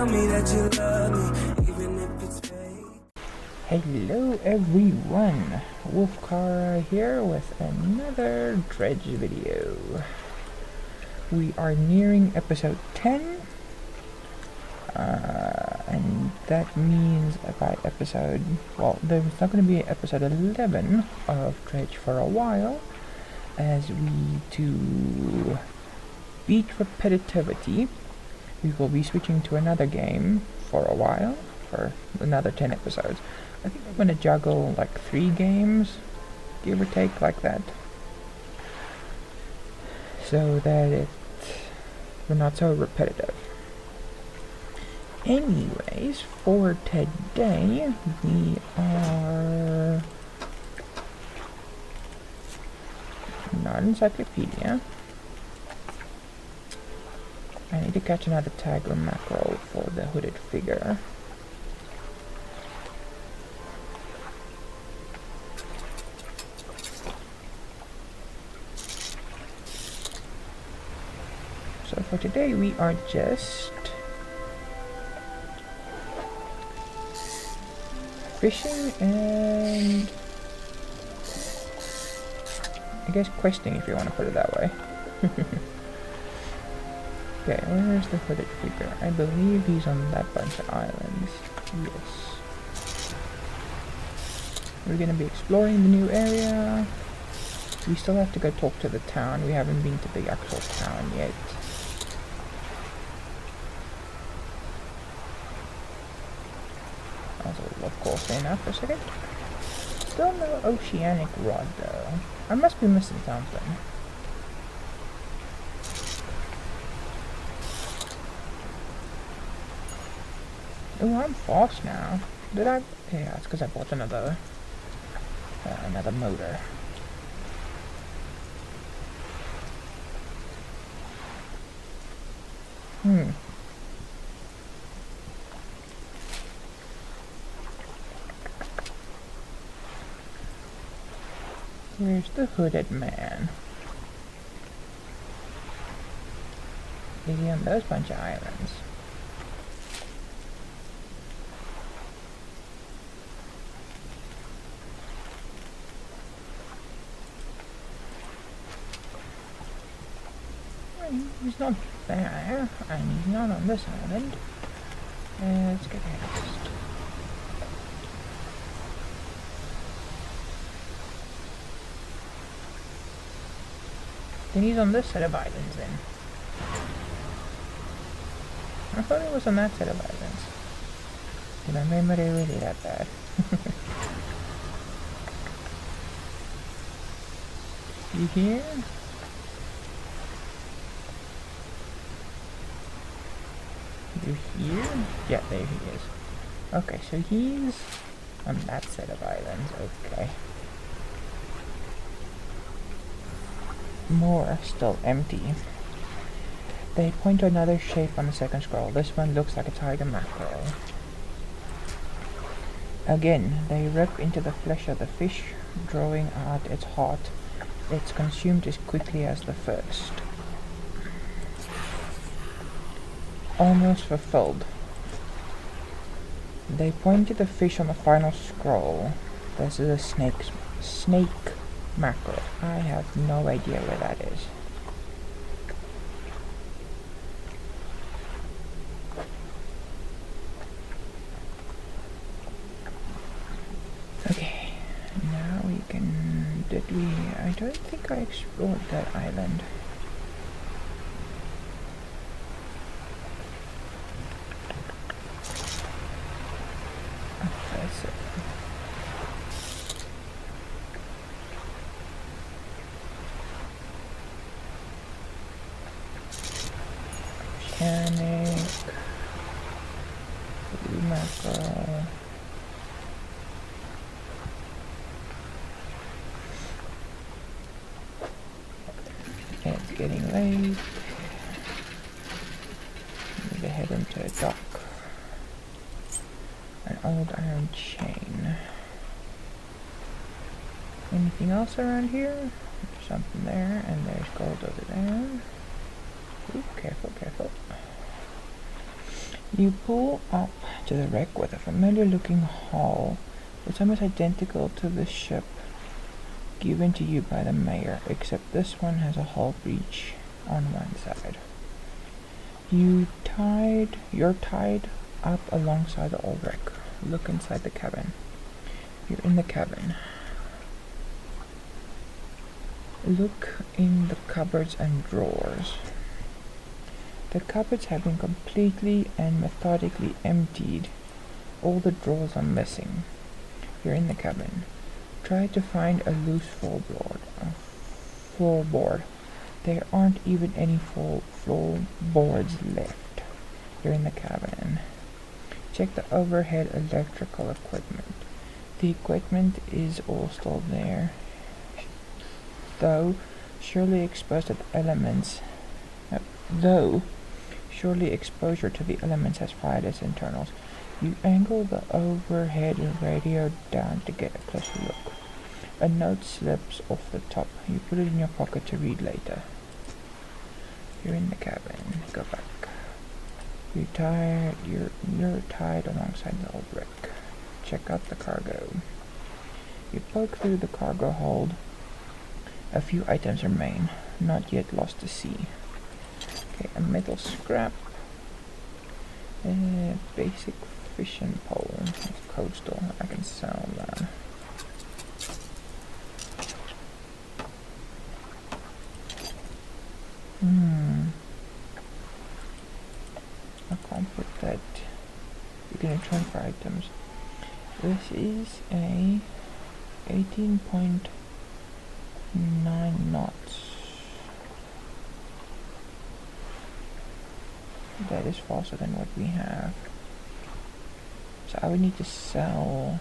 Tell me that you love me, even if it's fake. Hello everyone, Wolfcara here with another Dredge video. We are nearing episode 10, and that means by episode, well, there's not going to be episode 11 of Dredge for a while, as we do beat repetitivity. We will be switching to another game for a while, for another 10 episodes. I think I'm going to juggle like 3 games, give or take, like that, so that we're not so repetitive. Anyways, for today, we are not encyclopedia. I need to catch another tiger mackerel for the hooded figure. So for today we are just fishing and I guess questing, if you want to put it that way. Okay, where's the hooded figure? I believe he's on that bunch of islands. Yes. We're gonna be exploring the new area. We still have to go talk to the town. We haven't been to the actual town yet. Also, of course, stay now for a second. Still no oceanic rod though. I must be missing something. Oh, I'm fast now. Did I? Yeah, it's because I bought another motor. Where's the hooded man? Is he on those bunch of islands? He's not there, and he's not on this island. Let's get past. Then he's on this set of islands then. I thought he was on that set of islands. Did my memory really that bad? You here? You here? Yeah, there he is. Okay, so he's on that set of islands. Okay. More are still empty. They point to another shape on the second scroll. This one looks like a tiger mackerel. Again, they rip into the flesh of the fish, drawing out its heart. It's consumed as quickly as the first. Almost fulfilled. They point to the fish on the final scroll. This is a snake mackerel. I have no idea where that is. Okay, now we can... I don't think I explored that island. That's it. Oceanic, blue mackerel. It's getting late. Need to head into a dock. An old iron chain. Anything else around here? There's something there, and there's gold over there. Ooh, careful, careful. You pull up to the wreck with a familiar looking hull. It's almost identical to the ship given to you by the mayor, except this one has a hull breach on one side. You're tied up alongside the old wreck. Look inside the cabin. You're in the cabin. Look in the cupboards and drawers. The cupboards have been completely and methodically emptied. All the drawers are missing. You're in the cabin. Try to find a loose floorboard. There aren't even any floorboards left. You're in the cabin. Check the overhead electrical equipment. The equipment is all still there, though surely exposure to the elements has fried its internals. You angle the overhead radio down to get a closer look. A note slips off the top. You put it in your pocket to read later. You're in the cabin. Go back. You're tired alongside the old wreck. Check out the cargo. You poke through the cargo hold. A few items remain, not yet lost to sea. Okay, a metal scrap. A basic fishing pole. Coastal. I can sell that. I can't put that. You're gonna transfer items. This is a 18.9 knots. That is faster than what we have. So I would need to sell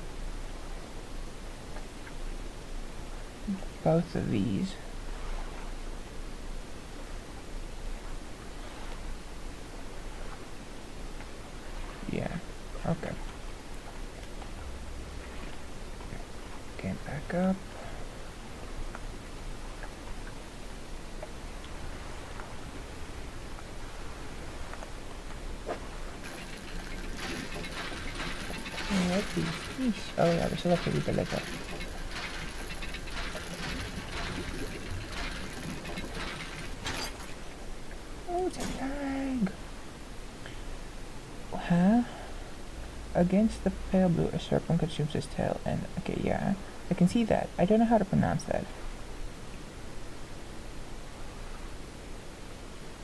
both of these. Yeah, okay. Okay, back up. What is this? Oh yeah, we still have to read the letter. Oh, it's a lag! Huh? Against the pale blue, a serpent consumes his tail and... Okay, yeah. I can see that. I don't know how to pronounce that.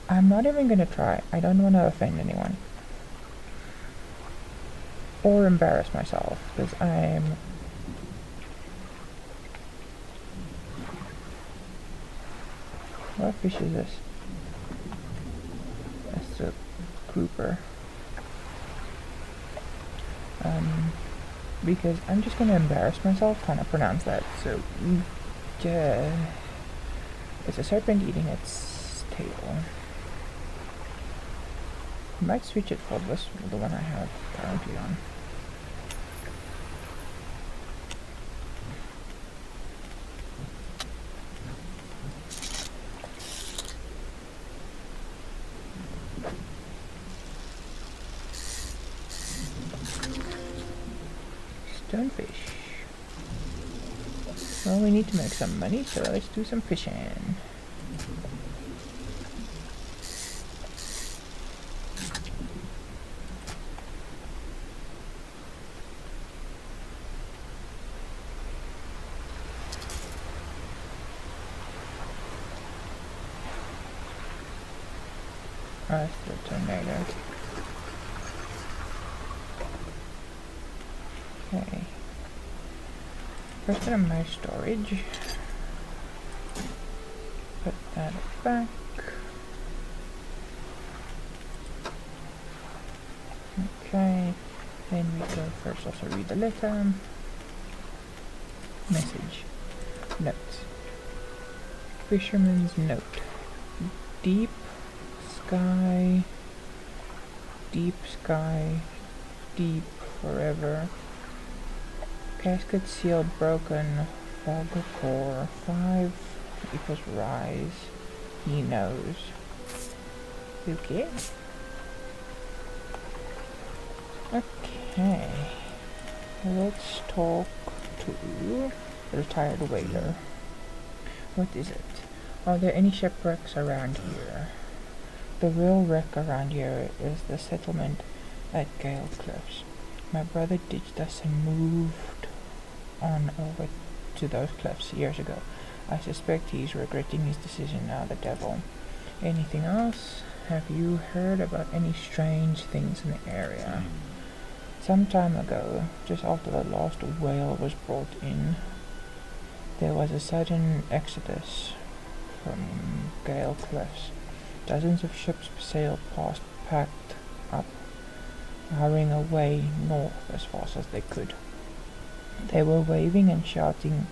I'm not even gonna try. I don't want to offend anyone. Or embarrass myself, because I'm... What fish is this? That's a grouper. Because I'm just gonna embarrass myself trying to pronounce that. So, it's a serpent eating its tail. I might switch it for this, the one I have currently on. Stonefish. Well, we need to make some money, so let's do some fishing. That's the tornado. Okay. First in my storage. Put that back. Okay. Then we go first also read the letter. Message. Note. Fisherman's note. Deep sky, deep sky, deep forever. Casket seal broken, fog core, 5 equals rise. He knows. Okay. Okay, let's talk to the retired whaler. What is it? Are there any shipwrecks around here? The real wreck around here is the settlement at Gale Cliffs. My brother ditched us and moved on over to those cliffs years ago. I suspect he's regretting his decision now, the devil. Anything else? Have you heard about any strange things in the area? Some time ago, just after the last whale was brought in, there was a sudden exodus from Gale Cliffs. Dozens of ships sailed past, packed up, hurrying away north as fast as they could. They were waving and shouting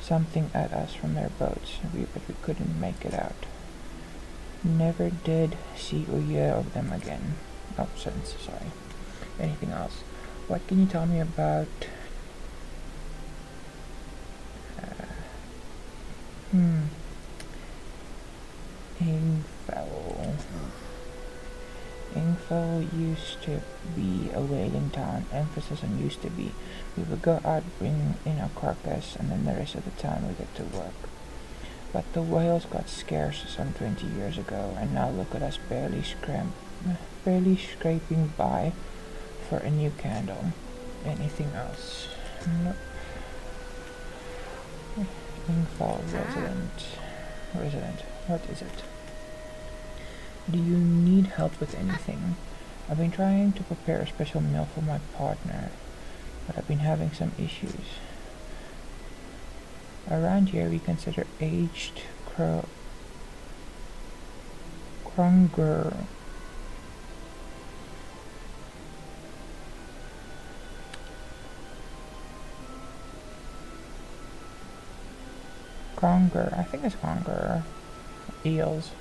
something at us from their boats, but we couldn't make it out. Never did see or hear of them again. Oh, sorry. Anything else? What can you tell me about... Ingfell. Ingfell used to be a whaling town. Emphasis on used to be. We would go out, bring in a carcass, and then the rest of the time we get to work. But the whales got scarce some 20 years ago, and now look at us barely scraping by for a new candle. Anything else? Nope. Ingfell resident. What is it? Do you need help with anything? I've been trying to prepare a special meal for my partner, but I've been having some issues. Around here we consider aged Kronger. I think it's Kronger eels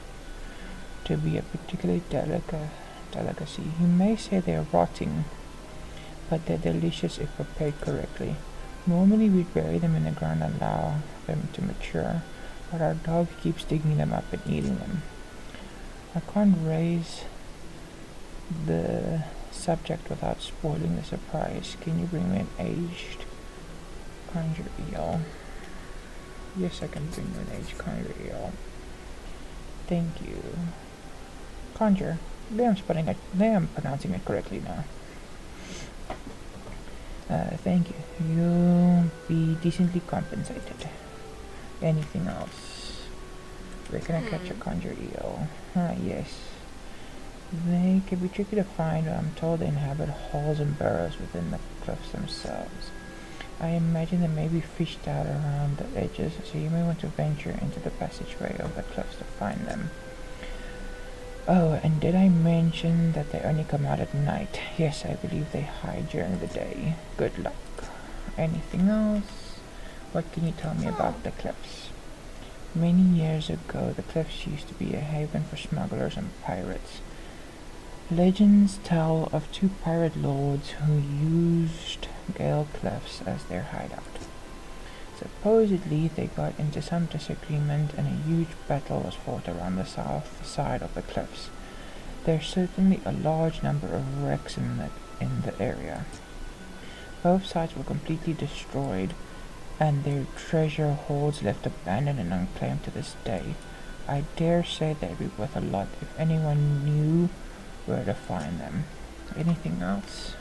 to be a particularly delicacy. You may say they're rotting, but they're delicious if prepared correctly. Normally we'd bury them in the ground and allow them to mature, but our dog keeps digging them up and eating them. I can't raise the subject without spoiling the surprise. Can you bring me an aged conger eel? Yes, I can bring you an aged conger eel. Thank you. Conger. I'm pronouncing it correctly now. Thank you. You'll be decently compensated. Anything else? Where can I catch a conger eel? Yes. They can be tricky to find, but I'm told they inhabit holes and burrows within the cliffs themselves. I imagine they may be fished out around the edges, so you may want to venture into the passageway of the cliffs to find them. Oh, and did I mention that they only come out at night? Yes, I believe they hide during the day. Good luck. Anything else? What can you tell me about the cliffs? Many years ago, the cliffs used to be a haven for smugglers and pirates. Legends tell of two pirate lords who used Gale Cliffs as their hideout. Supposedly, they got into some disagreement and a huge battle was fought around the south side of the cliffs. There's certainly a large number of wrecks in the area. Both sides were completely destroyed, and their treasure hoards left abandoned and unclaimed to this day. I dare say they'd be worth a lot if anyone knew where to find them. Anything else?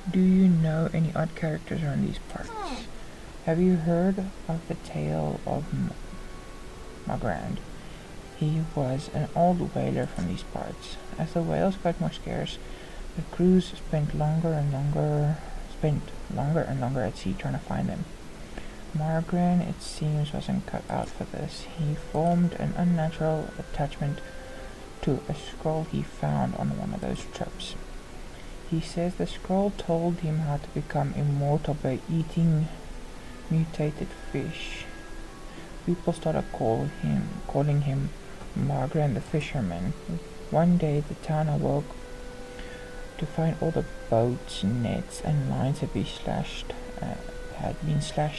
Do you know any odd characters around these parts? Have you heard of the tale of Magrand? He was an old whaler from these parts. As the whales got more scarce, the crews spent longer and longer at sea trying to find them. Margren, it seems, wasn't cut out for this. He formed an unnatural attachment to a scroll he found on one of those trips. He says the scroll told him how to become immortal by eating mutated fish. People started calling him Margren the Fisherman. One day the town awoke to find all the boats, nets, and lines had been slashed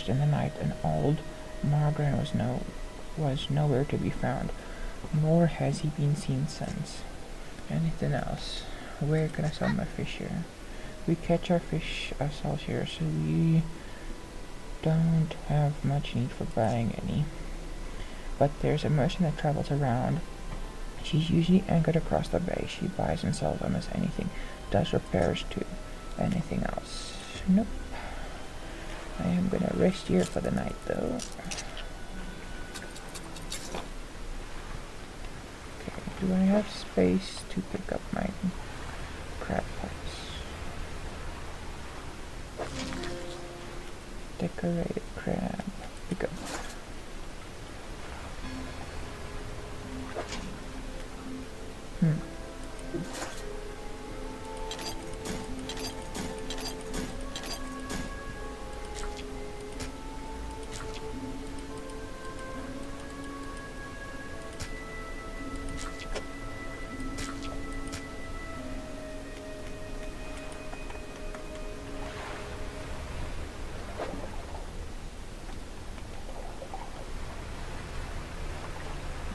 in the night, and old Margren was nowhere to be found, nor has he been seen since. Anything else? where can I sell my fish here? We catch our fish ourselves here, so we don't have much need for buying any. But there's a merchant that travels around. She's usually anchored across the bay. She buys and sells almost anything. Does repairs too. Anything else? Nope. I am gonna rest here for the night though. Okay, do I have space to pick up my crab pots? Decorated crab. Pick up.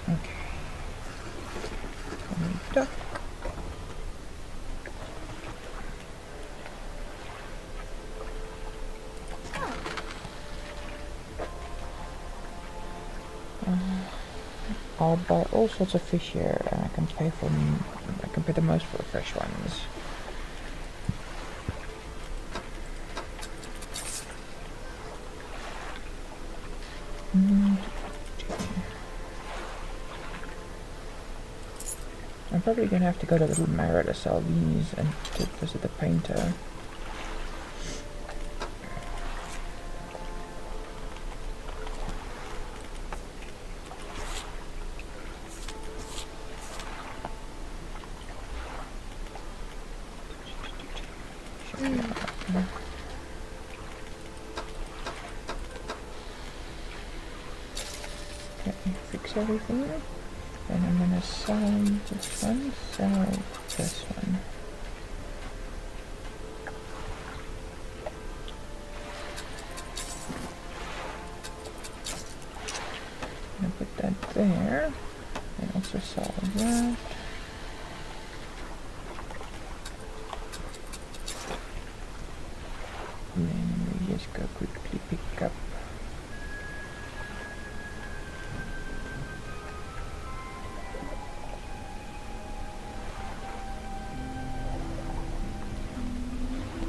Okay. Duck. I'll buy all sorts of fish here, and I can pay the most for the fresh ones. I'm probably gonna have to go to Little Mara to sell these and to visit the painter. Okay, fix everything. Then I'm gonna sell this one, sell this one. I'm gonna put that there, and also sell that. And then we just go quickly pick up.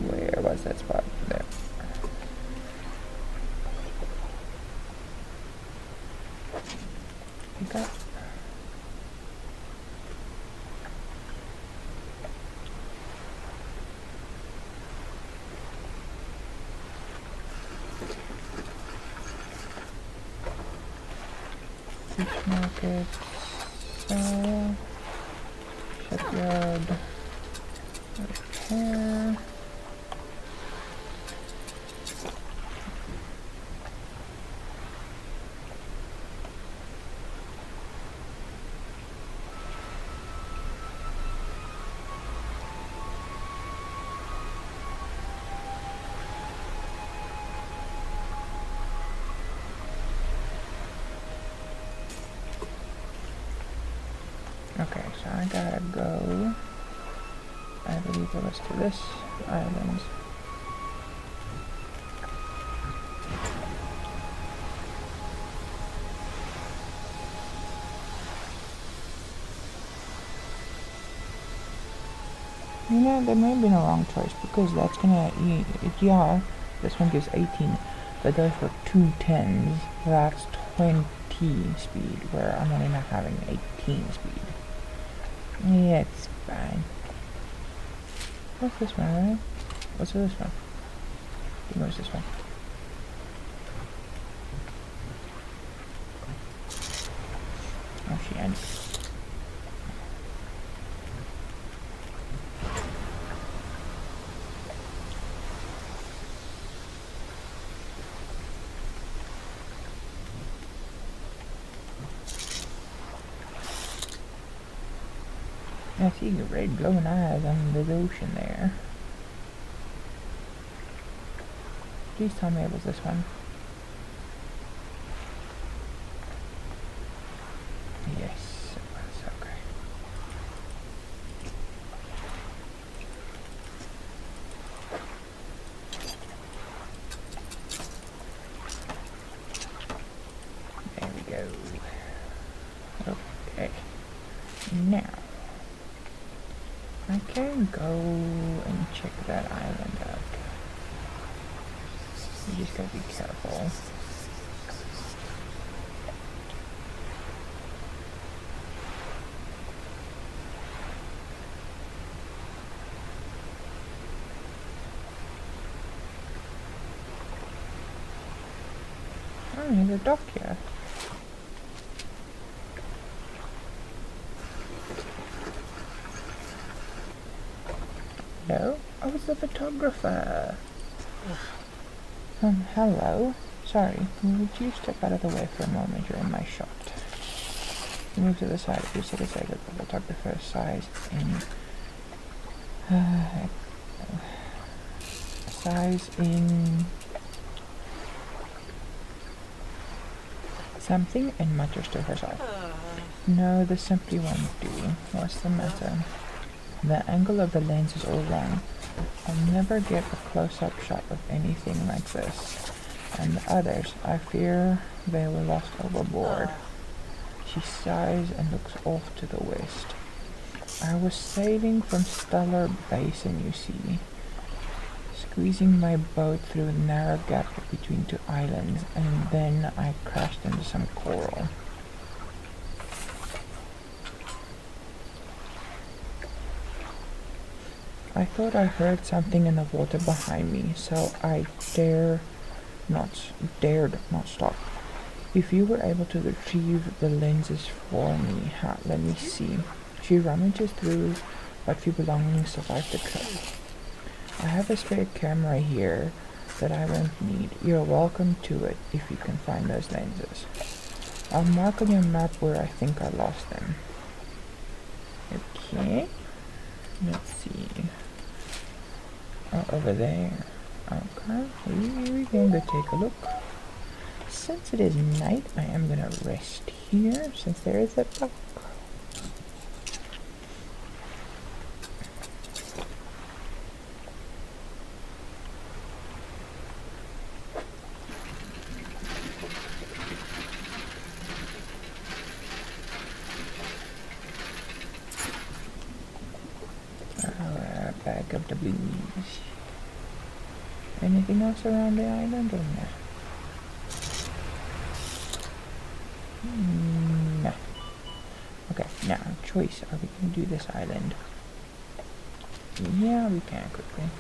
Where was that spot? There. Pick up. Fish market. Sell. Shipyard. Repair. Okay, so I gotta go. I believe it was to this island. You know, there may have been a wrong choice because that's gonna, yeah, this one gives 18, but those were 2 10s, that's 20 speed, where I'm only not having 18 speed. Yeah, it's fine. What's this one, right? What's this one? Where's this one? Oh, she ends. I see your red glowing eyes on the ocean there. Please tell me it was this one. Yes, it was. Okay. Okay. Now, I can go and check that island out. You just gotta be careful. Oh, there's a dock here. Hello? Oh, it's the photographer. Hello. Sorry, would you step out of the way for a moment? You're in my shot. You move to the side. You sit aside of the photographer size in something and mutters to herself. No, this simply won't do. What's the matter? The angle of the lens is all wrong. I'll never get a close-up shot of anything like this. And the others, I fear they were lost overboard. She sighs and looks off to the west. I was sailing from Stellar Basin, you see, squeezing my boat through a narrow gap between two islands, and then I crashed into some coral. I thought I heard something in the water behind me, so I dared not stop. If you were able to retrieve the lenses for me, let me see. She rummages through what few belongings survived the trip. I have a spare camera here that I won't need. You're welcome to it if you can find those lenses. I'll mark on your map where I think I lost them. Okay. Let's see. Oh, over there. Okay. We can go take a look. Since it is night, I am gonna rest here since there is a dock. Our bag of doubloons. Anything else around the island or no? No. Okay, now, choice. Are we going to do this island? Yeah, we can quickly.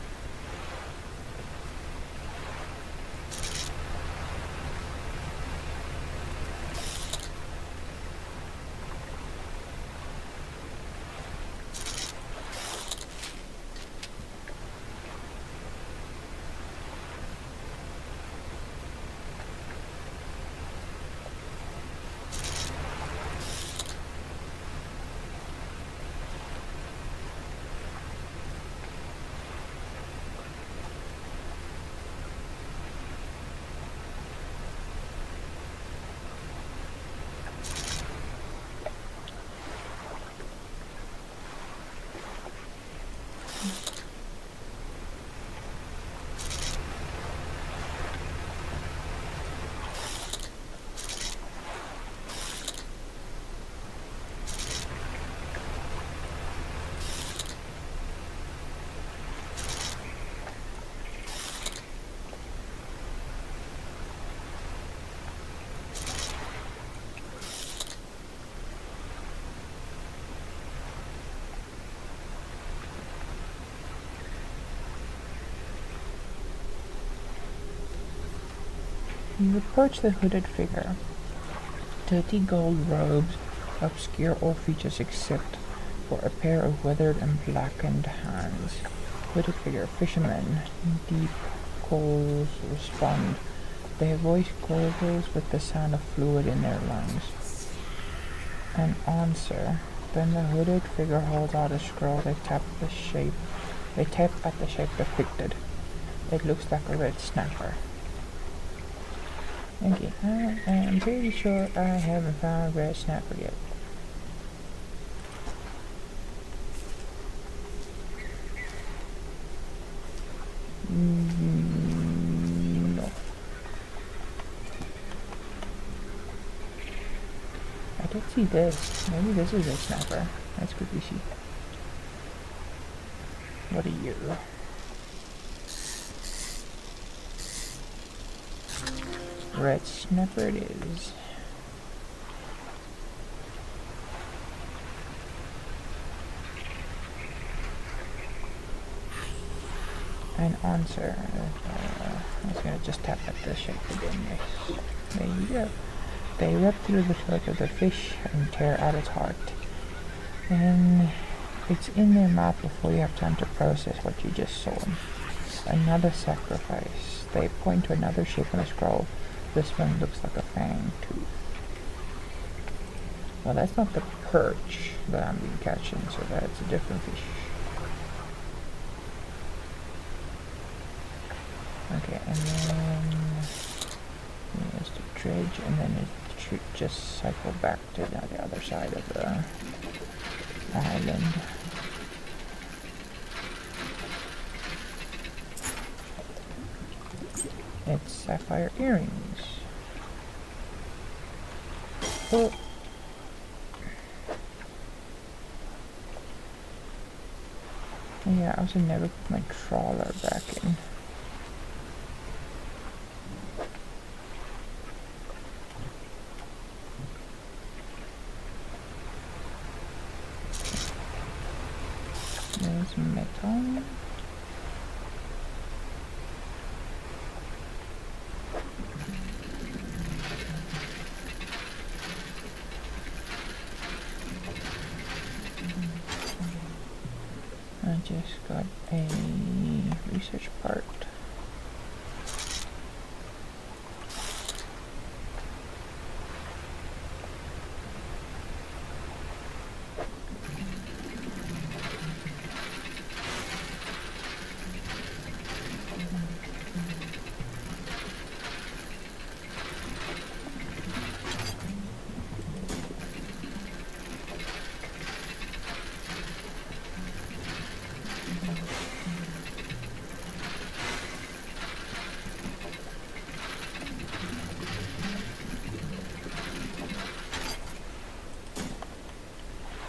You approach the hooded figure. Dirty gold robes obscure all features except for a pair of withered and blackened hands. Hooded figure, fishermen, deep calls respond. Their voice gurgles with the sound of fluid in their lungs. An answer. Then the hooded figure holds out a scroll. They tap at the shape depicted. It looks like a red snapper. Okay, I'm pretty sure I haven't found red snapper yet. No. I don't Let's see this. Maybe this is a snapper. Let's quickly see. What are you? Red snapper it is. An answer. I was gonna just tap at the shape again. Yes. There you go. They rip through the throat of the fish and tear out its heart. And it's in their mouth before you have time to process what you just saw. Another sacrifice. They point to another shape on a scroll. This one looks like a fang tooth. Well, that's not the perch that I'm been catching, so that's a different fish. Okay, and then there's the dredge, and then it should just cycle back to the other side of the island. It's sapphire earrings. Oh. Yeah, I also never put my trawler back in. There's metal. I just got a research part.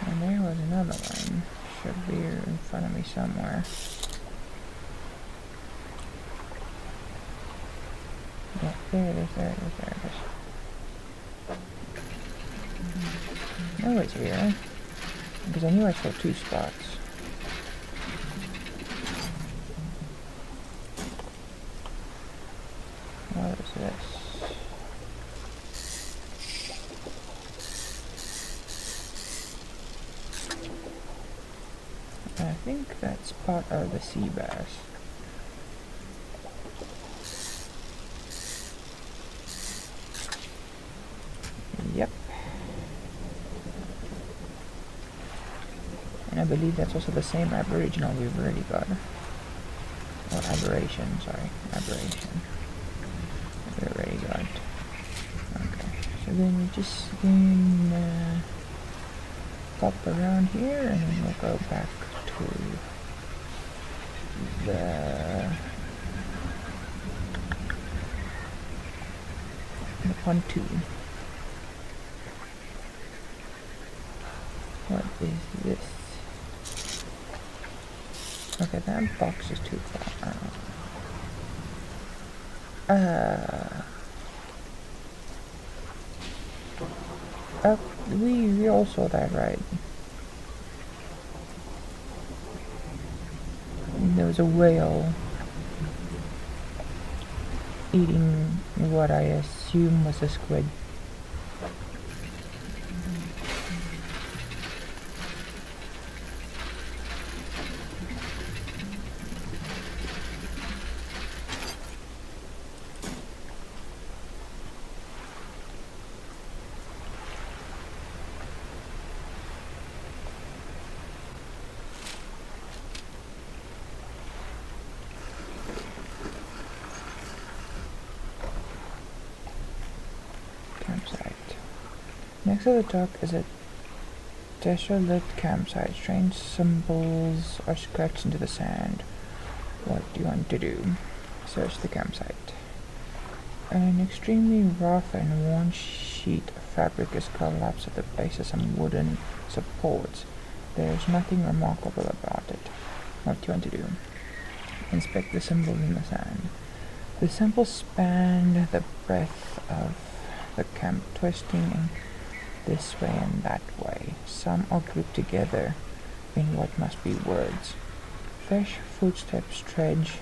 And there was another one. Should be in front of me somewhere. Yeah, there it is, there it is, there it is. No, it's here. Because I knew I saw two spots. What is this? I think that's part of the sea bass. Yep. And I believe that's also the same aboriginal we've already got. Or aberration, sorry. Aberration. We already got. Okay. So then we just pop around here and then we'll go back to the pontoon. What is this? Okay, that box is too far. We all saw that, right? There was a whale eating what I assume was a squid. Next to the dock is a desolate campsite. Strange symbols are scratched into the sand. What do you want to do? Search the campsite. An extremely rough and worn sheet of fabric is collapsed at the base of some wooden supports. There's nothing remarkable about it. What do you want to do? Inspect the symbols in the sand. The symbols span the breadth of the camp, twisting in this way and that way. Some are grouped together in what must be words. Fresh footsteps dredge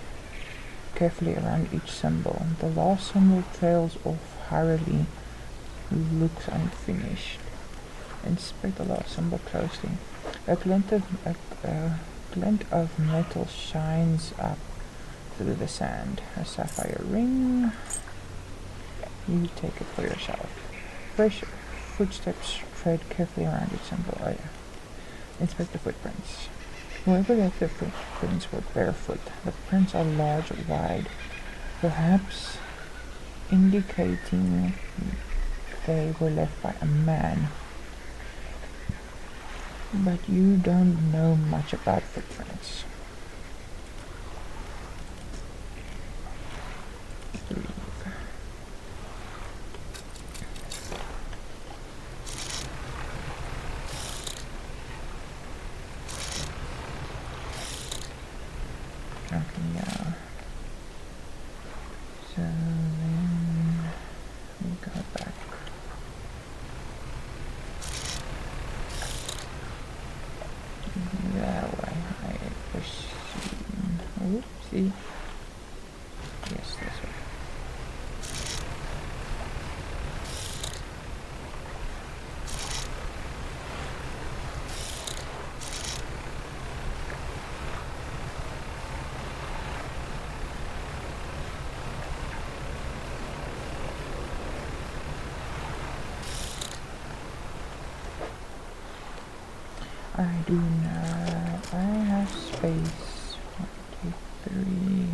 carefully around each symbol. The last symbol trails off hurriedly, looks unfinished. Inspect the last symbol closely. A glint of metal shines up through the sand. A sapphire ring. You take it for yourself. Fresh footsteps tread carefully around each symbol. Inspect the footprints. Whoever left their footprints were barefoot. The prints are large, wide, perhaps indicating they were left by a man. But you don't know much about footprints. Leave. Okay, yeah. So then we go back. That way, I presume. Oopsie. Yes, this way. I do not. I have space. 1, 2, 3.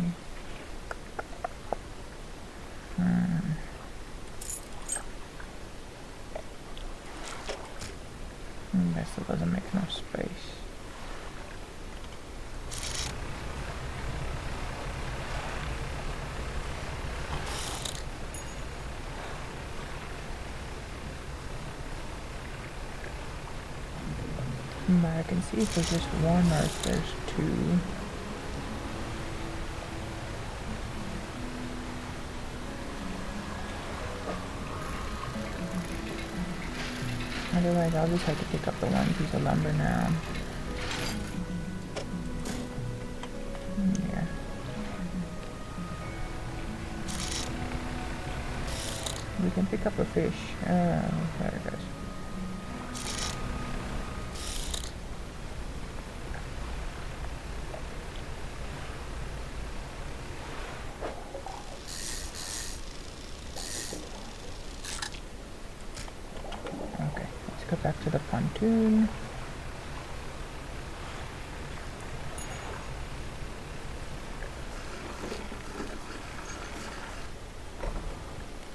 That still doesn't make enough space. But I can see if there's just one or if there's two. Otherwise, I'll just have to pick up the one piece of lumber now. Yeah. We can pick up a fish. There it goes. Go back to the pontoon.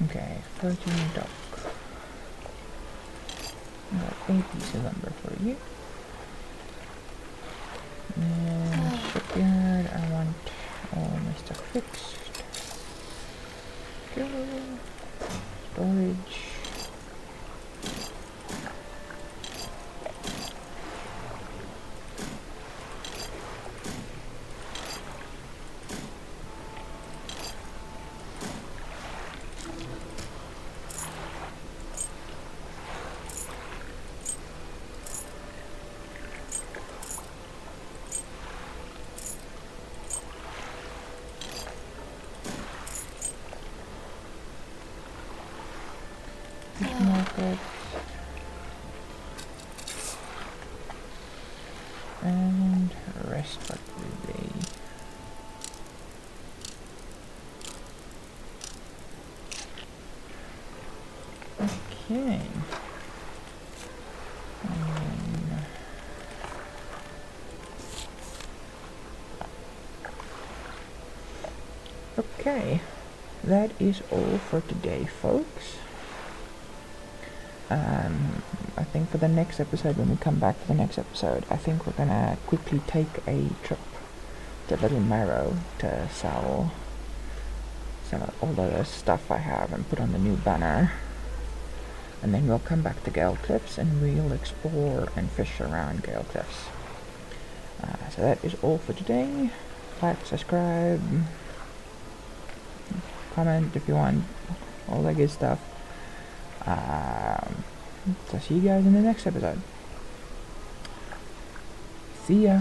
Okay, floating dock. Got 8 pieces of lumber for you. And shipyard, I want all my stuff fixed. Go. Storage. Market and rest for the day. Okay. Okay, that is all for today, folks. I think for the next episode, when we come back for the next episode, I think we're gonna quickly take a trip to Little Marrow to sell some of all the stuff I have and put on the new banner. And then we'll come back to Gale Cliffs and we'll explore and fish around Gale Cliffs. So that is all for today. Like, subscribe, comment if you want, all that good stuff. So see you guys in the next episode. See ya!